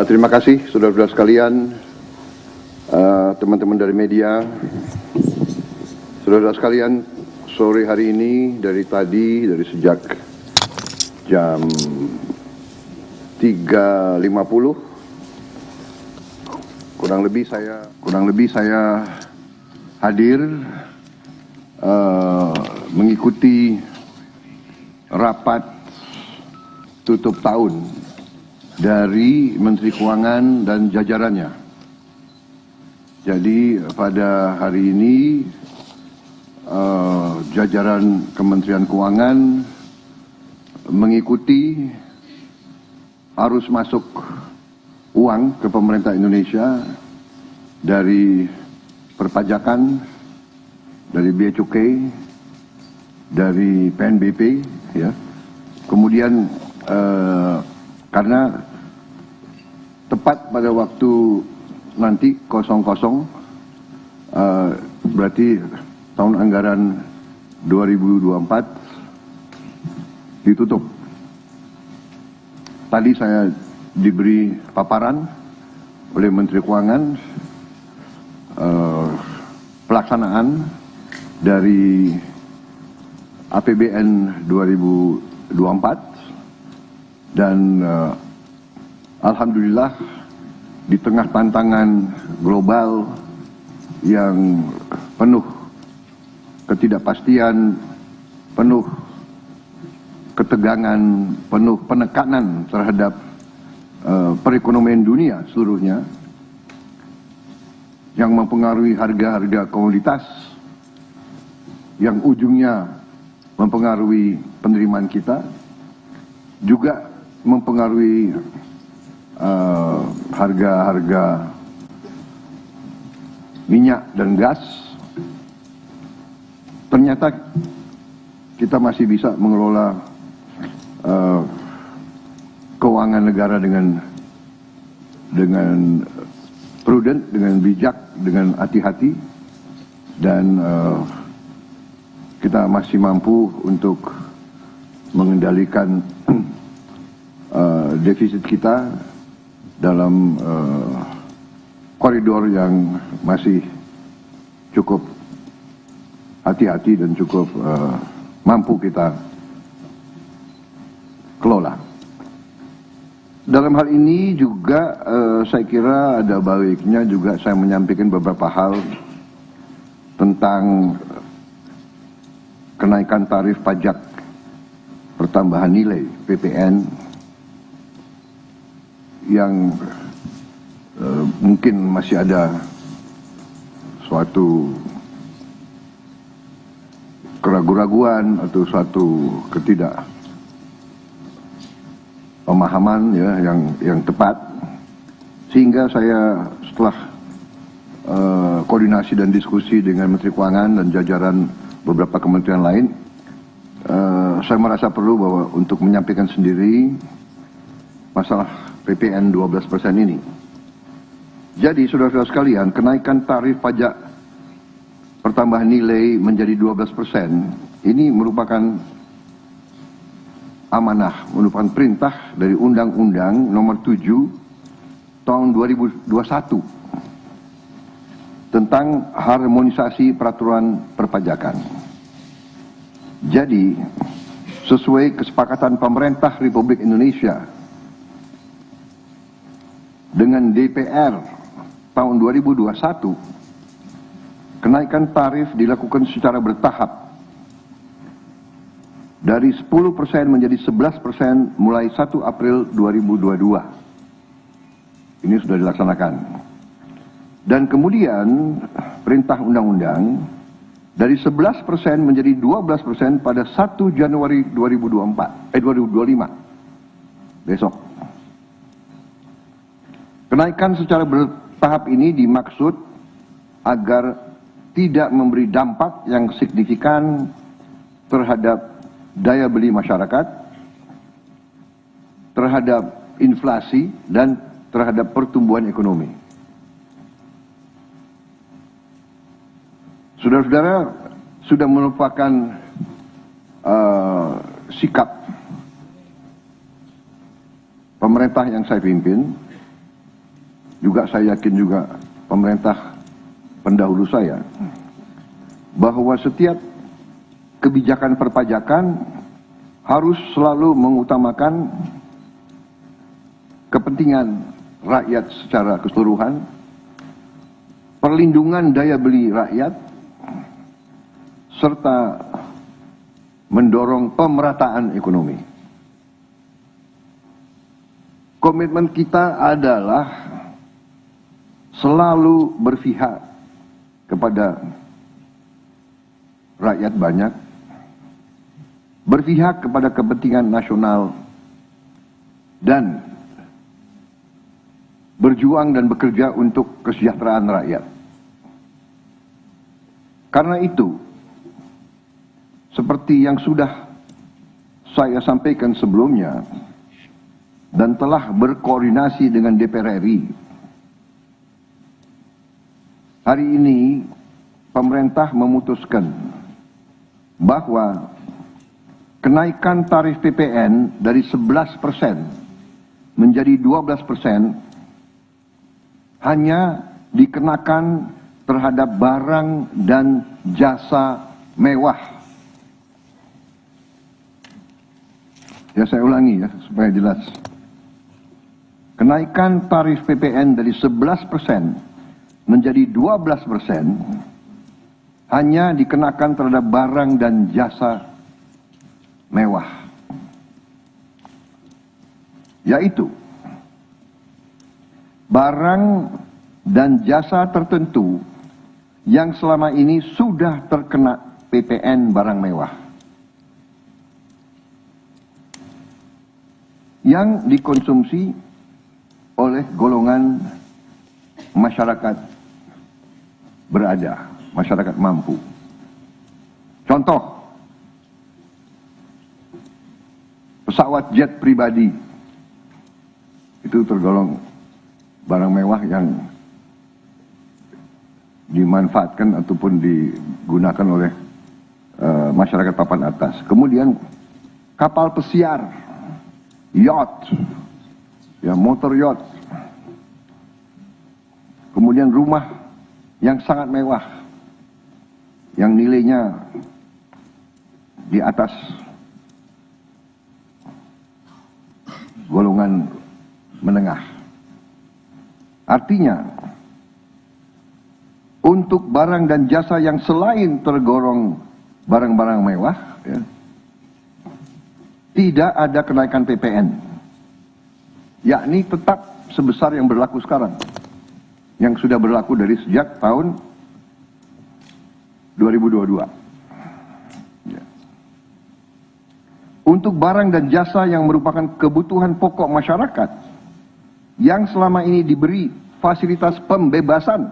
Terima kasih saudara-saudara sekalian, teman-teman dari media, saudara-saudara sekalian. Sore hari ini dari sejak jam 3.50 kurang lebih saya hadir mengikuti rapat tutup tahun dari Menteri Keuangan dan jajarannya. Jadi pada hari ini jajaran Kementerian Keuangan mengikuti arus masuk uang ke pemerintah Indonesia dari perpajakan, dari Bea Cukai, dari PNBP, ya. Kemudian karena tepat pada waktu nanti 00 berarti tahun anggaran 2024 ditutup. Tadi saya diberi paparan oleh Menteri Keuangan pelaksanaan dari APBN 2024 dan alhamdulillah di tengah tantangan global yang penuh ketidakpastian, penuh ketegangan, penuh penekanan terhadap perekonomian dunia seluruhnya yang mempengaruhi harga-harga komoditas, yang ujungnya mempengaruhi penerimaan kita, juga mempengaruhi harga-harga minyak dan gas. Ternyata kita masih bisa mengelola keuangan negara dengan prudent, dengan bijak, dengan hati-hati, dan kita masih mampu untuk mengendalikan defisit kita dalam koridor yang masih cukup hati-hati dan cukup mampu kita kelola. Dalam hal ini juga saya kira ada baiknya juga saya menyampaikan beberapa hal tentang kenaikan tarif pajak pertambahan nilai PPN yang mungkin masih ada suatu keraguan-raguan atau suatu ketidakpemahaman, ya, yang tepat, sehingga saya setelah koordinasi dan diskusi dengan Menteri Keuangan dan jajaran beberapa kementerian lain, saya merasa perlu bahwa untuk menyampaikan sendiri masalah PPN 12% ini. Jadi saudara-saudara sekalian, kenaikan tarif pajak pertambahan nilai menjadi 12% ini merupakan amanah, merupakan perintah dari Undang-Undang Nomor 7 Tahun 2021 tentang harmonisasi peraturan perpajakan. Jadi, sesuai kesepakatan pemerintah Republik Indonesia dengan DPR tahun 2021, kenaikan tarif dilakukan secara bertahap dari 10% menjadi 11% mulai 1 April 2022. Ini sudah dilaksanakan. Dan kemudian perintah undang-undang dari 11% menjadi 12% pada 1 Januari 2025 besok. Kenaikan secara bertahap ini dimaksud agar tidak memberi dampak yang signifikan terhadap daya beli masyarakat, terhadap inflasi, dan terhadap pertumbuhan ekonomi. Saudara-saudara sudah merupakan sikap pemerintah yang saya pimpin juga saya yakin juga pemerintah pendahulu saya, bahwa setiap kebijakan perpajakan harus selalu mengutamakan kepentingan rakyat secara keseluruhan, perlindungan daya beli rakyat, serta mendorong pemerataan ekonomi. Komitmen kita adalah selalu berpihak kepada rakyat banyak, berpihak kepada kepentingan nasional, dan berjuang dan bekerja untuk kesejahteraan rakyat. Karena itu, seperti yang sudah saya sampaikan sebelumnya dan telah berkoordinasi dengan DPR RI, hari ini pemerintah memutuskan bahwa kenaikan tarif PPN dari 11% menjadi 12% hanya dikenakan terhadap barang dan jasa mewah. Ya, saya ulangi ya supaya jelas. Kenaikan tarif PPN dari 11% menjadi 12% hanya dikenakan terhadap barang dan jasa mewah, yaitu barang dan jasa tertentu yang selama ini sudah terkena PPN barang mewah yang dikonsumsi oleh golongan masyarakat berada, masyarakat mampu. Contoh, pesawat jet pribadi itu tergolong barang mewah yang dimanfaatkan ataupun digunakan oleh masyarakat papan atas. Kemudian kapal pesiar, yacht, ya, motor yacht. Kemudian rumah yang sangat mewah, yang nilainya di atas golongan menengah. Artinya, untuk barang dan jasa yang selain tergolong barang-barang mewah, ya, tidak ada kenaikan PPN, yakni tetap sebesar yang berlaku sekarang, yang sudah berlaku dari sejak tahun 2022. Ya. Untuk barang dan jasa yang merupakan kebutuhan pokok masyarakat, yang selama ini diberi fasilitas pembebasan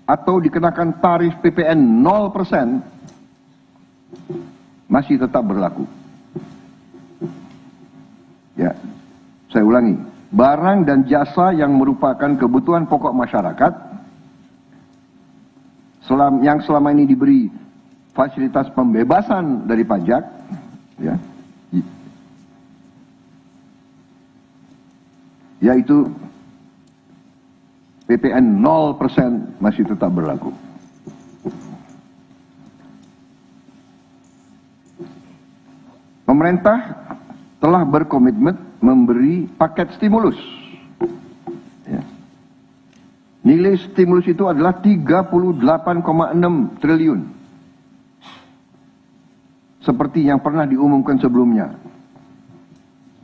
atau dikenakan tarif PPN 0%, masih tetap berlaku. Ya, saya ulangi. Barang dan jasa yang merupakan kebutuhan pokok masyarakat yang selama ini diberi fasilitas pembebasan dari pajak, ya, yaitu PPN 0% masih tetap berlaku. Pemerintah telah berkomitmen memberi paket stimulus. Ya. Nilai stimulus itu adalah 38,6 triliun. Seperti yang pernah diumumkan sebelumnya.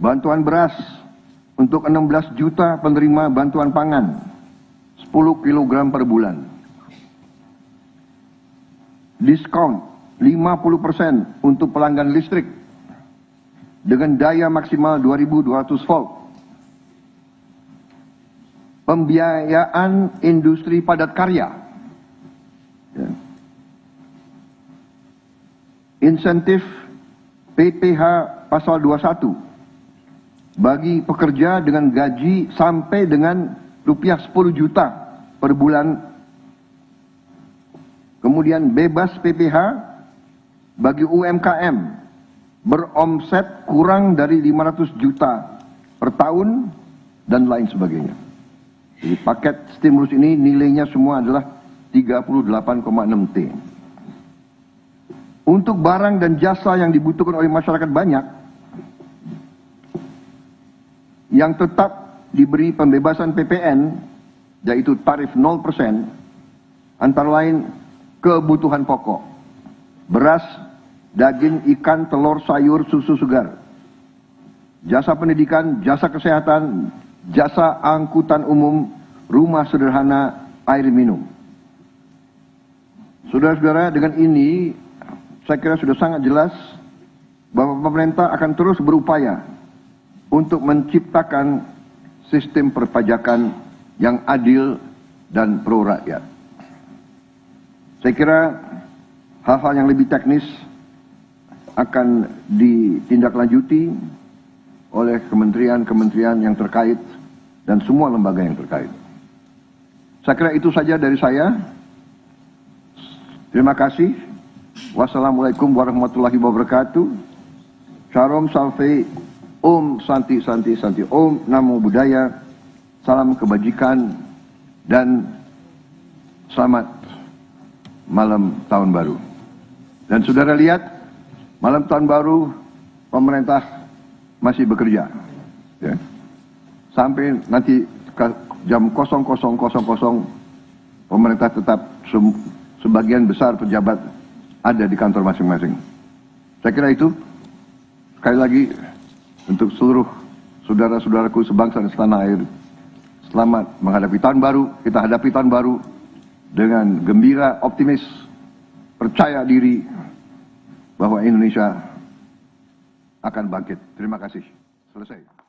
Bantuan beras untuk 16 juta penerima bantuan pangan, 10 kg per bulan. Diskon 50% untuk pelanggan listrik dengan daya maksimal 2.200 volt. Pembiayaan industri padat karya. Ya. Insentif PPh pasal 21 bagi pekerja dengan gaji sampai dengan rupiah 10 juta per bulan. Kemudian bebas PPh bagi UMKM beromset kurang dari 500 juta per tahun dan lain sebagainya. Jadi paket stimulus ini nilainya semua adalah 38,6 T. Untuk barang dan jasa yang dibutuhkan oleh masyarakat banyak, yang tetap diberi pembebasan PPN, yaitu tarif 0%, antara lain kebutuhan pokok, beras, daging, ikan, telur, sayur, susu segar, jasa pendidikan, jasa kesehatan, jasa angkutan umum, rumah sederhana, air minum. Saudara-saudara, dengan ini saya kira sudah sangat jelas bahwa pemerintah akan terus berupaya untuk menciptakan sistem perpajakan yang adil dan pro rakyat. Saya kira hal-hal yang lebih teknis akan ditindaklanjuti oleh kementerian-kementerian yang terkait dan semua lembaga yang terkait. Saya kira itu saja dari saya. Terima kasih. Wassalamualaikum warahmatullahi wabarakatuh. Shalom Salve, Om Santi Santi Santi, Om Namo Buddhaya, salam kebajikan, dan selamat malam tahun baru. Dan saudara lihat, malam tahun baru pemerintah masih bekerja. Ya. Sampai nanti jam 00.00 pemerintah tetap sebagian besar pejabat ada di kantor masing-masing. Saya kira itu, sekali lagi, untuk seluruh saudara-saudaraku sebangsa dan setanah air, selamat menghadapi tahun baru. Kita hadapi tahun baru dengan gembira, optimis, percaya diri bahwa Indonesia akan bangkit. Terima kasih. Selesai.